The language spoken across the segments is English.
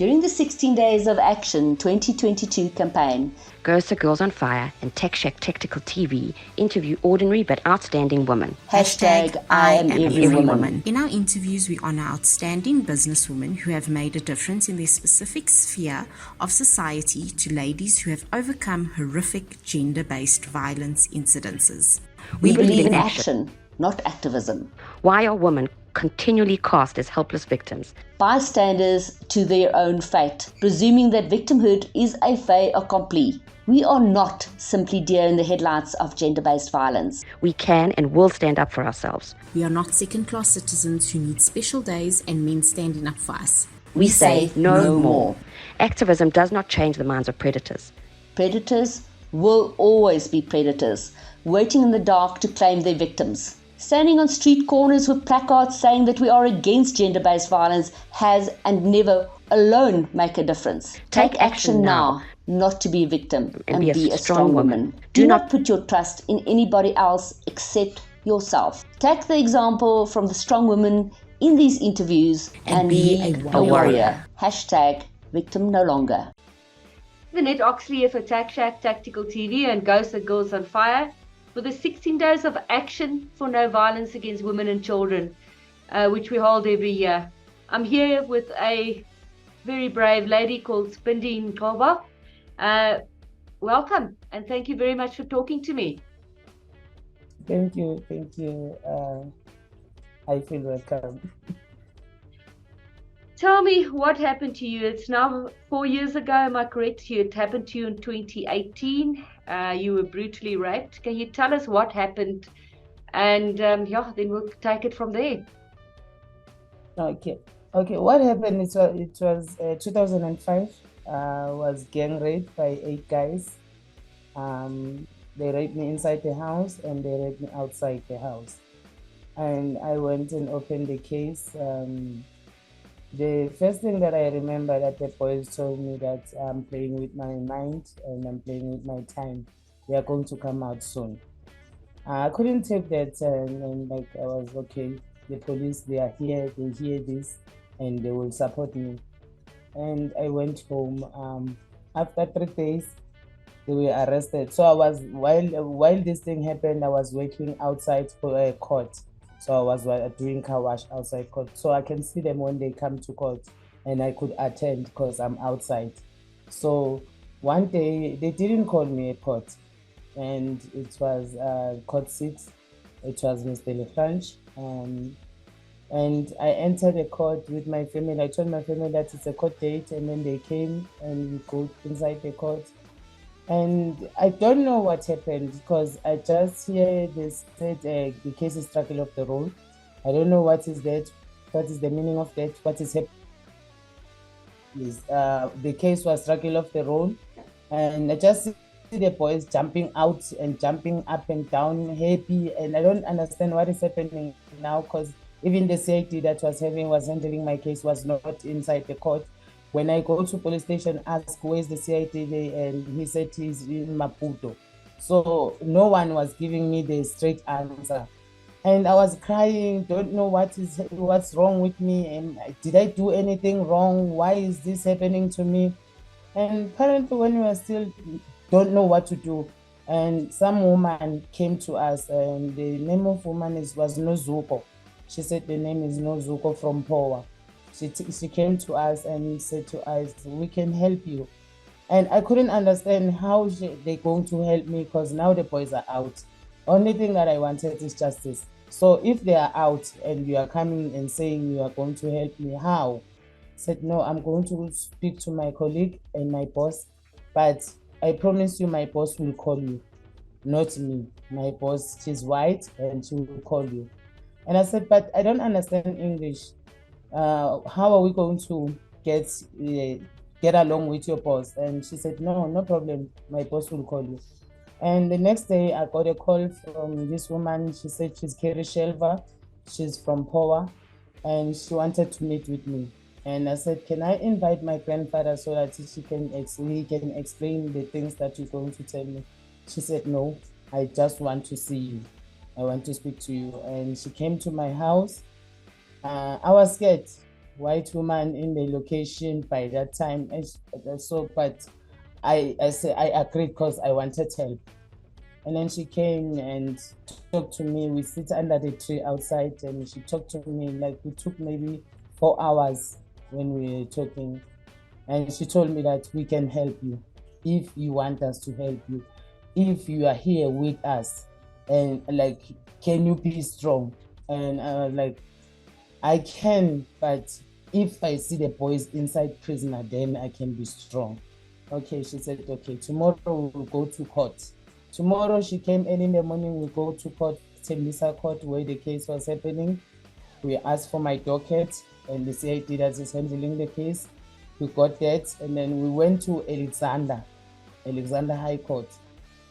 During the 16 Days of Action 2022 campaign, Girls on Fire and Tech Shack Tactical TV interview ordinary but outstanding women. Hashtag I am every woman. In our interviews, we honor outstanding businesswomen who have made a difference in their specific sphere of society to ladies who have overcome horrific gender-based violence incidences. We believe in action, not activism. Why are women continually cast as helpless victims? Bystanders to their own fate, presuming that victimhood is a fait accompli. We are not simply deer in the headlights of gender-based violence. We can and will stand up for ourselves. We are not second-class citizens who need special days and men standing up for us. We say no more. Activism does not change the minds of predators. Predators will always be predators, waiting in the dark to claim their victims. Standing on street corners with placards saying that we are against gender-based violence has and never alone make a difference. Take action now, not to be a victim, and be a strong woman. Do not put your trust in anybody else except yourself. Take the example from the strong women in these interviews and be a warrior. Hashtag victim no longer. Net Oxley here for Tech Shack Tactical TV and Ghost of Girls on Fire for the 16 Days of Action for No Violence Against Women and Children, which we hold every year. I'm here with a very brave lady called Phindili Ngobo. Welcome, and thank you very much for talking to me. Thank you. I feel welcome. Tell me what happened to you. It's now 4 years ago, am I correct? It happened to you in 2018. You were brutally raped. Can you tell us what happened? And then we'll take it from there. Okay. What happened? It was 2005. Was gang raped by 8 guys. They raped me inside the house and they raped me outside the house. And I went and opened the case. The first thing that I remember that the boys told me that I'm playing with my mind and I'm playing with my time. They are going to come out soon. I couldn't take that and I was okay. The police, they are here, they hear this and they will support me. And I went home. After 3 days, they were arrested. So I was, while this thing happened, I was working outside for a court. So I was doing car wash outside court. So I can see them when they come to court and I could attend because I'm outside. So one day they didn't call me a court and it was court 6. It was Mr. Lefranche. And I entered the court with my family. I told my family that it's a court date and then they came and we go inside the court. And I don't know what happened because I just hear this said the case is struck off the roll. I don't know what is that, what is the meaning of that, what is happening. The case was struck off the roll and I just see the boys jumping out and jumping up and down happy, and I don't understand what is happening now because even the CID that was handling my case was not inside the court. When I go to police station, ask where's the CID, and he said he's in Maputo. So no one was giving me the straight answer. And I was crying, don't know what's wrong with me, and did I do anything wrong? Why is this happening to me? And apparently when we were still don't know what to do, and some woman came to us, and the name of woman was Nozuko. She said the name is Nozuko from Poa. She came to us and said to us, we can help you. And I couldn't understand how they're going to help me because now the boys are out. Only thing that I wanted is justice. So if they are out and you are coming and saying you are going to help me, how? I said, no, I'm going to speak to my colleague and my boss, but I promise you my boss will call you, not me. My boss, she's white and she will call you. And I said, but I don't understand English. How are we going to get along with your boss? And she said, no problem. My boss will call you. And the next day I got a call from this woman. She said she's Kerry Shelva. She's from Poa and she wanted to meet with me. And I said, can I invite my grandfather so that he can explain the things that you're going to tell me? She said, no, I just want to see you. I want to speak to you. And she came to my house. I was scared white woman in the location by that time. So, but I said I agreed because I wanted help. And then she came and talked to me. We sit under the tree outside, and she talked to me. Like, we took maybe 4 hours when we were talking. And she told me that we can help you if you want us to help you. If you are here with us, and like, can you be strong? And I was like, I can, but if I see the boys inside prisoner, then I can be strong. Okay, she said, okay, tomorrow we'll go to court. Tomorrow she came early in the morning, we go to court, Tembisa court, where the case was happening. We asked for my docket and the CID that is handling the case. We got that, and then we went to Alexander High Court.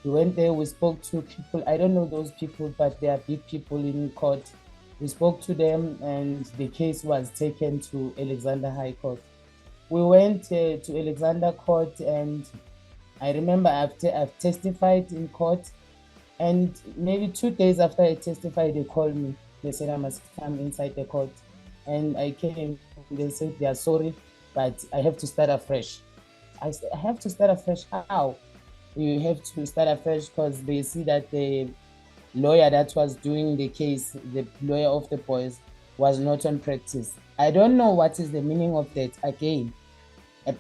We went there, we spoke to people. I don't know those people, but they are big people in court. We spoke to them, and the case was taken to Alexander High Court. We went to Alexander Court, and I remember I've testified in court, and maybe 2 days after I testified, they called me. They said I must come inside the court, and I came. They said they are sorry, but I have to start afresh. I said, I have to start afresh. How? You have to start afresh because they see that the lawyer that was doing the case, the lawyer of the boys, was not on practice. I don't know what is the meaning of that again,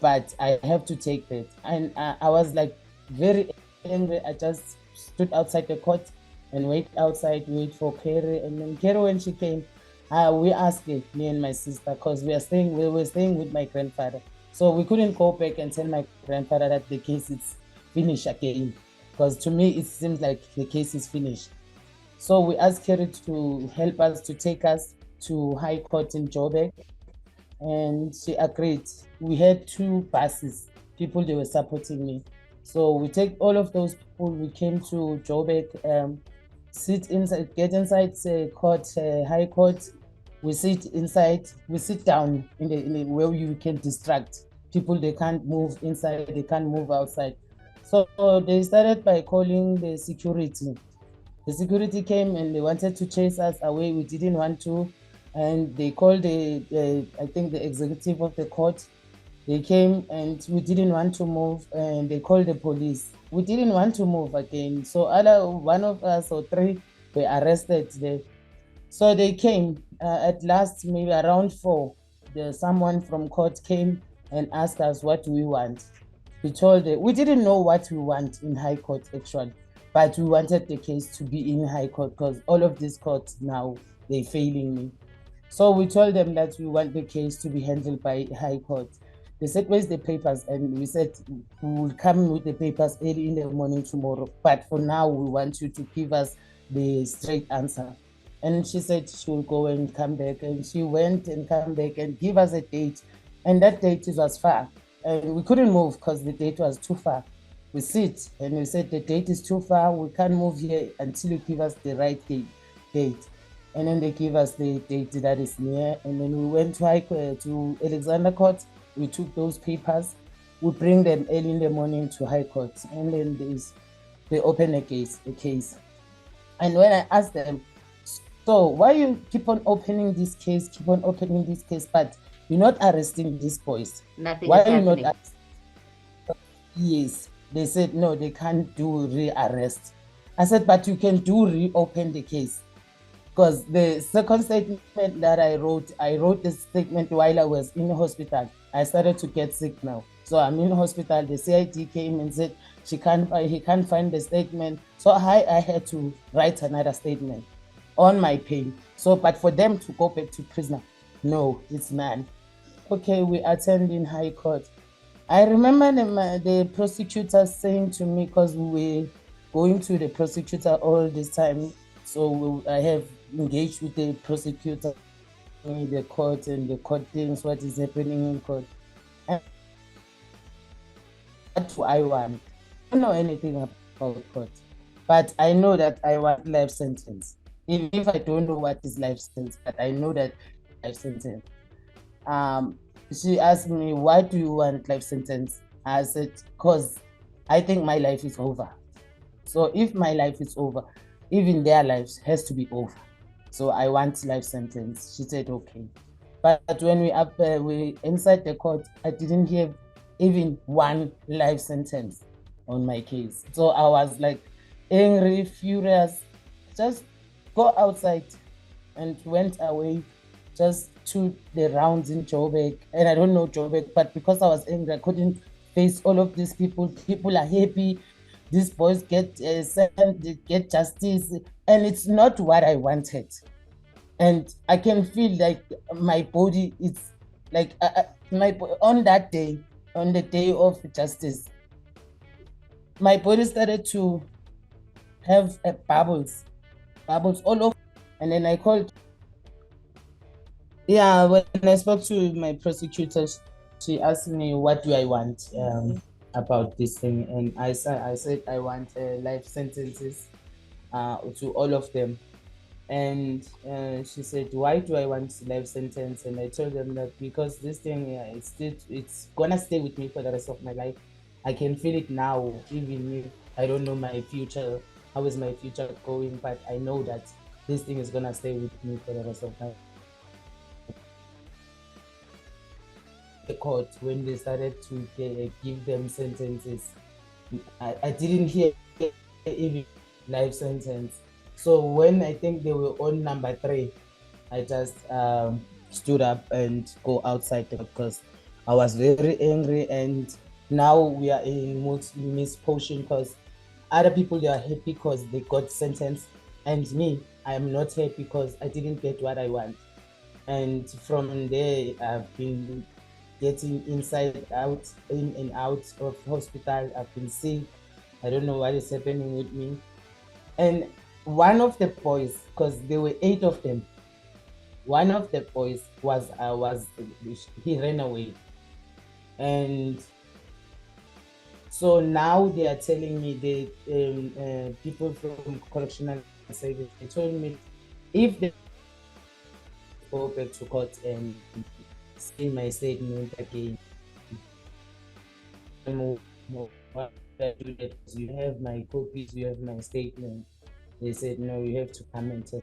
but I have to take that. And I was like very angry. I just stood outside the court and wait for Carrie. And then Carrie, when she came, we asked it, me and my sister, because we were staying with my grandfather. So we couldn't go back and tell my grandfather that the case is finished again, because to me it seems like the case is finished. So we asked Carrie to help us, to take us to High Court in Joburg, and she agreed. We had 2 buses, people, they were supporting me. So we take all of those people, we came to Joburg, get inside court, High Court. We sit inside, we sit down in the where you can distract people. They can't move inside, they can't move outside. So they started by calling the security. The security came and they wanted to chase us away. We didn't want to. And they called I think the executive of the court. They came and we didn't want to move, and they called the police. We didn't want to move again. So one of us or 3 were arrested there. So they came at last, maybe around 4. Someone from court came and asked us, what do we want? We told them, we didn't know what we want in High Court actually, but we wanted the case to be in High Court because all of these courts now, they're failing me. So we told them that we want the case to be handled by High Court. They said, where's the papers? And we said, we will come with the papers early in the morning tomorrow, but for now, we want you to give us the straight answer. And she said she will go and come back, and she went and come back and give us a date, and that date was far. And we couldn't move because the date was too far. We sit and we said the date is too far, we can't move here until you give us the right date. And then they give us the date that is near, and then we went to Alexander Court. We took those papers, we bring them early in the morning to High Court, and then they open a case. And when I asked them, so why you keep on opening this case, but you're not arresting these boys? Nothing Why is are you happening. not? Yes, they said no, they can't do rearrest. I said, but you can do reopen the case, because the second statement that I wrote this statement while I was in the hospital. I started to get sick now, so I'm in the hospital. The CID came and said he can't find the statement, so I had to write another statement on my pain. So, but for them to go back to prisoner, no, it's none. Okay, we attend in High Court. I remember the prosecutor saying to me, because we were going to the prosecutor all this time, so I have engaged with the prosecutor in the court, and the court things, what is happening in court. And what do I want? I don't know anything about court, but I know that I want life sentence. Even if I don't know what is life sentence, but I know that life sentence. She asked me, why do you want life sentence? I said, because I think my life is over. So if my life is over, even their lives has to be over. So I want life sentence. She said, okay. But when we inside the court, I didn't hear even one life sentence on my case. So I was like angry, furious, just go outside, and went away just to the rounds in Joburg. And I don't know Joburg, but because I was angry, I couldn't face all of these people. People are happy. These boys get get justice, and it's not what I wanted. And I can feel like my body is like on that day, on the day of justice, my body started to have bubbles all over. And then I called. Yeah, when I spoke to my prosecutor, she asked me what do I want about this thing, and I said I want life sentences to all of them. And she said, why do I want life sentence? And I told them that because this thing, it's gonna stay with me for the rest of my life. I can feel it now, even if I don't know my future, how is my future going, but I know that this thing is gonna stay with me for the rest of my life. The court, when they started to give them sentences, I didn't hear even life sentence. So when I think they were on number 3, I just stood up and go outside because I was very angry. And now we are in misfortune because other people, they are happy because they got sentenced, and me, I am not happy because I didn't get what I want. And from there, I've been getting inside out, in and out of hospital. I've been sick. I don't know what is happening with me. And one of the boys, because there were 8 of them, one of the boys he ran away. And so now they are telling me, the people from correctional service, they told me if they go back to court and see my statement again, you have my copies, you have my statement. They said, no, you have to come and tell.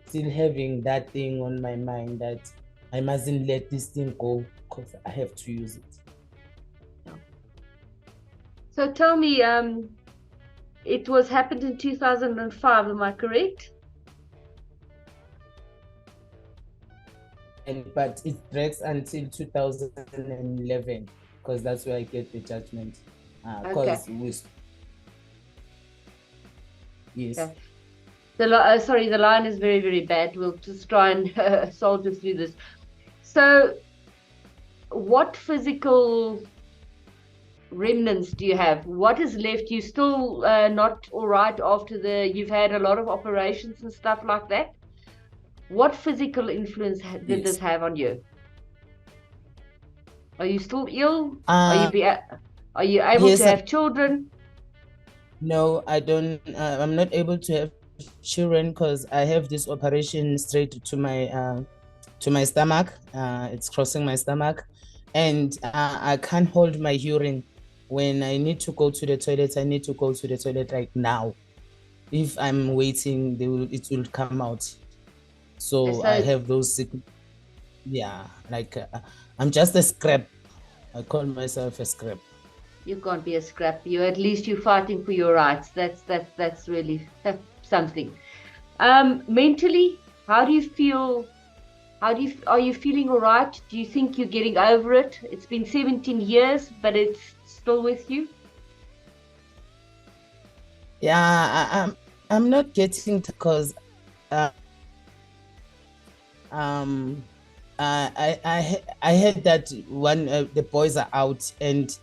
Still having that thing on my mind that I mustn't let this thing go because I have to use it. So tell me, it was happened in 2005, am I correct? But it drags until 2011 because that's where I get the judgment. Because yes. Okay. Sorry, the line is very, very bad. We'll just try and soldier through this. So, what physical remnants do you have? What is left? You still not all right after you've had a lot of operations and stuff like that? What physical influence did this have on you? Are you still ill? Are you able to have children? No, I don't. I'm not able to have children because I have this operation straight to my stomach. It's crossing my stomach, and I can't hold my urine. When I need to go to the toilet, I need to go to the toilet right now. If I'm waiting, it will come out. So I have those I'm just a scrap. I call myself a scrap. You can't be a scrap. At least you're fighting for your rights. That's really something. Mentally, how do you feel? Are you feeling all right? Do you think you're getting over it? It's been 17 years, but it's still with you? Yeah, I'm not getting because I heard that one the boys are out, and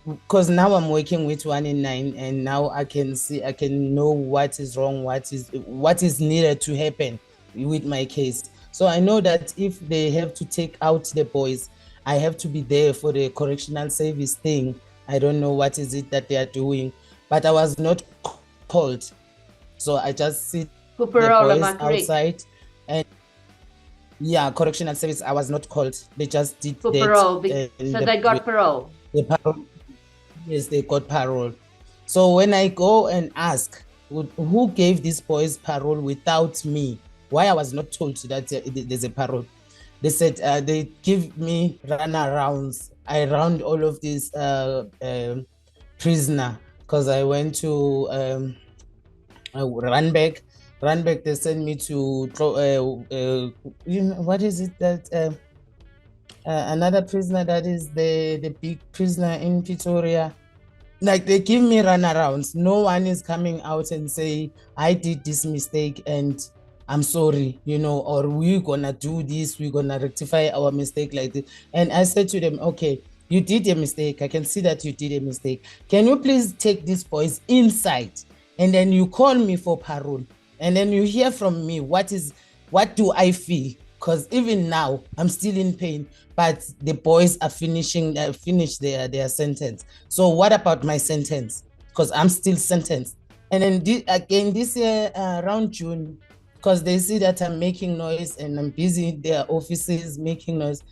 because now I'm working with 1 in 9, and now I can know what is wrong, what is needed to happen with my case. So I know that if they have to take out the boys, I have to be there for the correctional service thing. I don't know what is it that they are doing, but I was not called, so I just see for parole, the boys outside. And yeah, correctional service, I was not called. They just did for parole. So they got parole. Yes, they got parole. So when I go and ask who gave these boys parole without me, why I was not told that there's a parole, They said they give me runarounds. I round all of these prisoner because I went to run back. They sent me to what is it that another prisoner that is the big prisoner in Pretoria. Like they give me runarounds. No one is coming out and say I did this mistake and I'm sorry, or we're gonna do this, we're gonna rectify our mistake like this. And I said to them, okay, you did a mistake. I can see that you did a mistake. Can you please take these boys inside and then you call me for parole and then you hear from me what do I feel? Because even now I'm still in pain, but the boys are finished their sentence. So what about my sentence? Because I'm still sentenced. And then this year around June, because they see that I'm making noise and I'm busy in their offices making noise,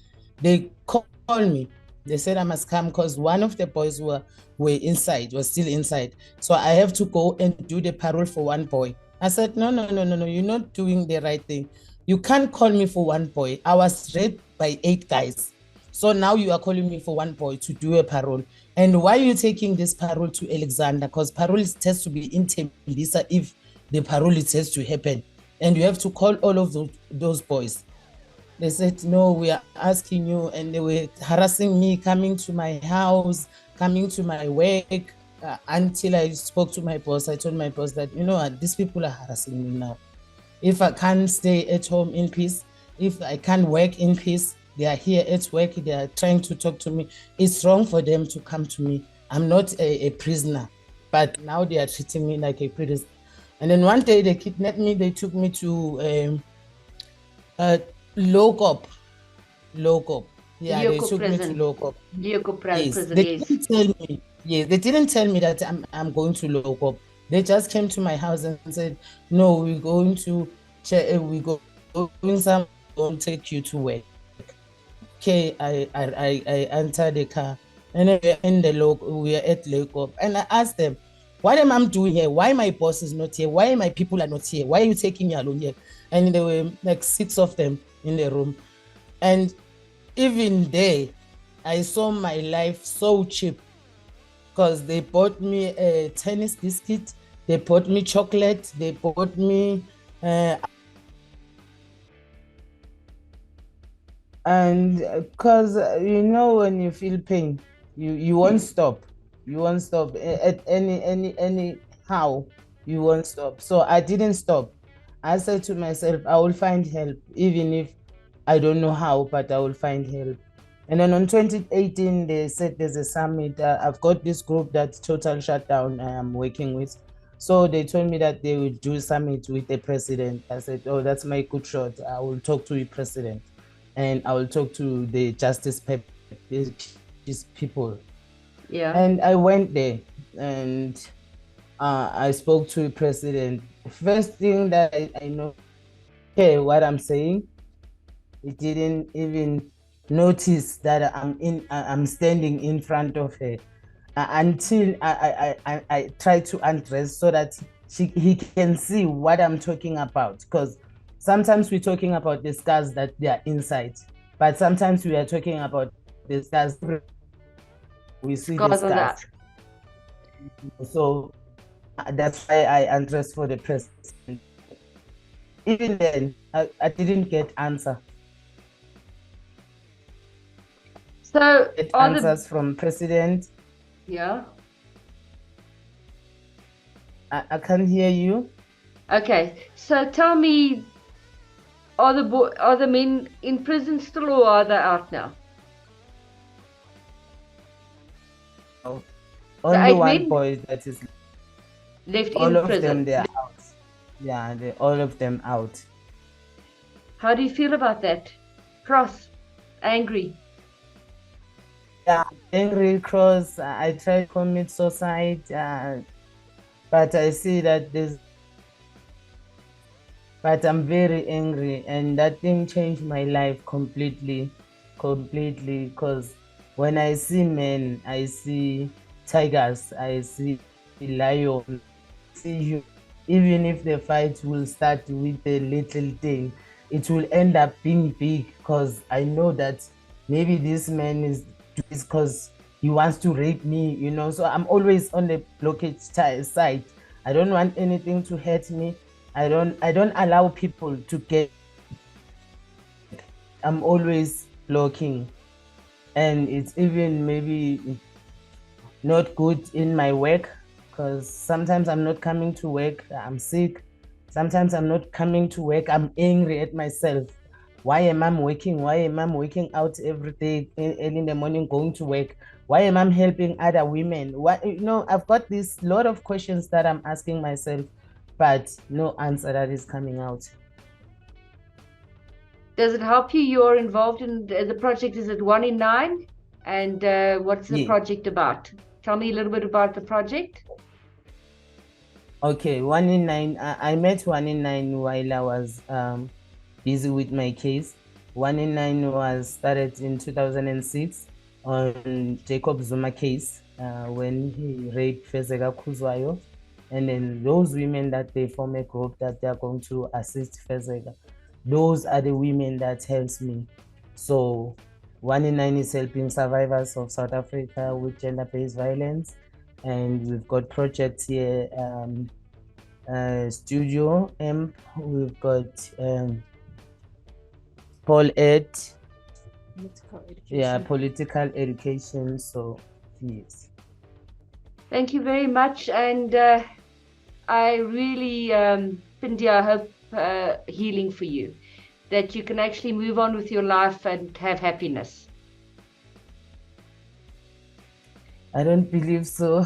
they call me. They said I must come because one of the boys was still inside. So I have to go and do the parole for one boy. I said, no, you're not doing the right thing. You can't call me for one boy. I was raped by 8 guys. So now you are calling me for one boy to do a parole. And why are you taking this parole to Alexander? Because parole has to be in Tembisa if the parole has to happen. And you have to call all of those boys. They said, no, we are asking you. And they were harassing me, coming to my house, coming to my work, until I spoke to my boss. I told my boss that, these people are harassing me now. If I can't stay at home in peace, if I can't work in peace, they are here at work, they are trying to talk to me. It's wrong for them to come to me. I'm not a prisoner, but now they are treating me like a prisoner. And then one day they kidnapped me, they took me to Lokop. Yeah, they took me to Lokop. Yes, they didn't tell me. Yes, they didn't tell me that I'm going to Lokop. They just came to my house and said, no, we're going to take you to work. Okay, I entered the car and we are at Lokop. And I asked them, what am I doing here? Why my boss is not here? Why my people are not here? Why are you taking me alone here? And there were like 6 of them in the room. And even there, I saw my life so cheap because they bought me a tennis biscuit, they bought me chocolate, they bought me and because when you feel pain, you won't stop. You won't stop at any how. You won't stop. So I didn't stop. I said to myself, I will find help, even if I don't know how, but I will find help. And then on 2018, they said there's a summit. I've got this group that's total shutdown I'm working with. So they told me that they will do a summit with the president. I said, oh, that's my good shot. I will talk to the president and I will talk to the justice people. Yeah. And I went there and I spoke to the president. First thing that I know, okay, what I'm saying, he didn't even notice that I'm standing in front of her until I try to undress so that he can see what I'm talking about. Because sometimes we're talking about the scars that they are inside, but sometimes we are talking about the scars. We see the scars. So that's why I undressed for the president. Even then, I didn't get answer. So answers from president. Yeah. I can't hear you. Okay, so tell me, are the men in prison still, or are they out now? No. Only one boy that is left all in of prison. Them, they are out. Yeah, all of them out. How do you feel about that? Cross, angry? Yeah, angry, cross. I try to commit suicide, but I see that but I'm very angry, and that thing changed my life completely, because when I see men, I see tigers, I see lions, I see you. Even if the fight will start with a little thing, it will end up being big, because I know that maybe this man is because he wants to rape me, you know. So I'm always on the blockage side. I don't want anything to hurt me. I don't allow people to get. I'm always blocking, and it's even maybe not good in my work, because sometimes I'm not coming to work, I'm sick. Sometimes I'm not coming to work, I'm angry at myself. Why am I working? Why am I working out every day, early in the morning, going to work? Why am I helping other women? What, you know, I've got this lot of questions that I'm asking myself, but no answer that is coming out. Does it help you? You're involved in the project. Is it 1 in 9? And what's the project about? Tell me a little bit about the project. Okay, 1 in 9. I met 1 in 9 while I was busy with my case. 1 in 9 was started in 2006 on Jacob Zuma case when he raped Fezeka Kuzwayo. And then those women that they form a group that they are going to assist Fezeka. Those are the women that helps me. So 1 in 9 is helping survivors of South Africa with gender-based violence. And we've got projects here, Studio M, we've got Paul Ed, political education. So yes. Thank you very much, and I really, Phindili, I hope healing for you, that you can actually move on with your life and have happiness. I don't believe so.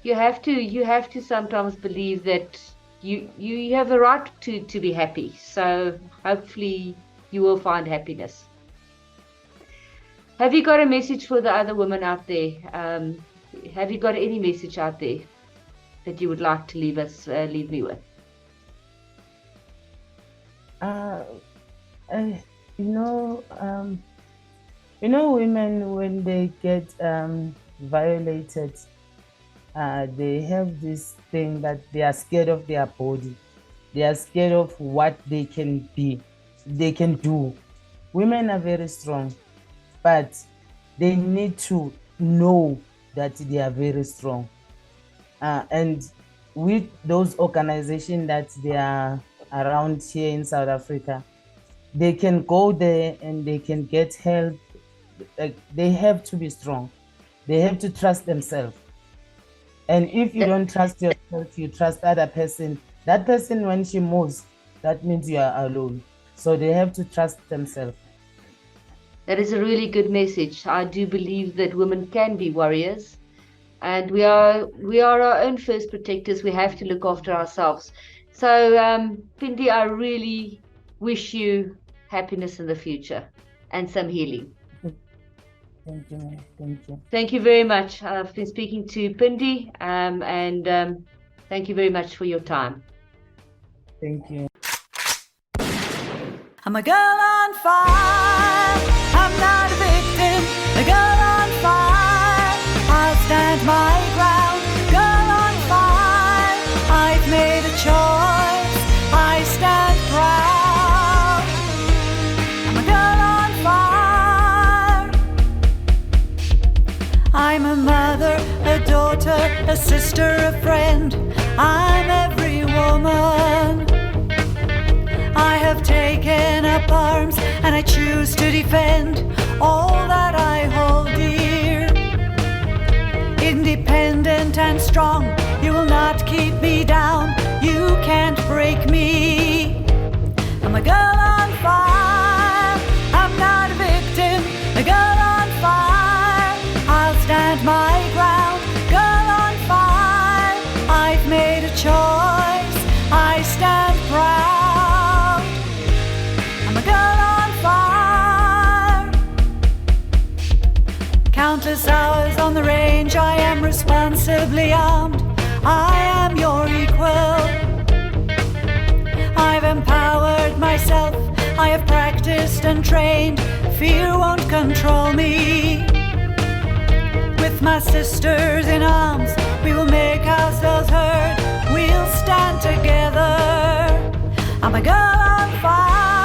You have to sometimes believe that you have a right to be happy. So hopefully you will find happiness. Have you got a message for the other women out there? Have you got any message out there that you would like to leave me with? Women, when they get violated, they have this thing that they are scared of their body. They are scared of what they can be, they can do. Women are very strong, but they need to know that they are very strong. And with those organizations that they are around here in South Africa, they can go there and they can get help. They have to be strong. They have to trust themselves. And if you don't trust yourself, you trust other person. That person, when she moves, that means you are alone. So they have to trust themselves. That is a really good message. I do believe that women can be warriors, and we are our own first protectors. We have to look after ourselves. So, Phindili, I really wish you happiness in the future and some healing. Thank you. Thank you. Thank you very much. I've been speaking to Phindili, and thank you very much for your time. Thank you. I'm a girl on fire. I'm not a victim. A girl on fire. I'll stand my ground. Girl on fire. I've made a choice. I stand proud. I'm a girl on fire. I'm a mother, a daughter, a sister, a friend. I'm every woman. I have taken up arms and I choose to defend all that I hold dear. Independent and strong, you will not keep me down. You can't break me. I'm a girl on fire. I'm not a victim. A girl on fire. I'll stand my ground. Girl on fire. I've made a choice. I stand proud. Countless hours on the range, I am responsibly armed. I am your equal. I've empowered myself. I have practiced and trained. Fear won't control me. With my sisters in arms, we will make ourselves heard. We'll stand together. I'm a girl on fire.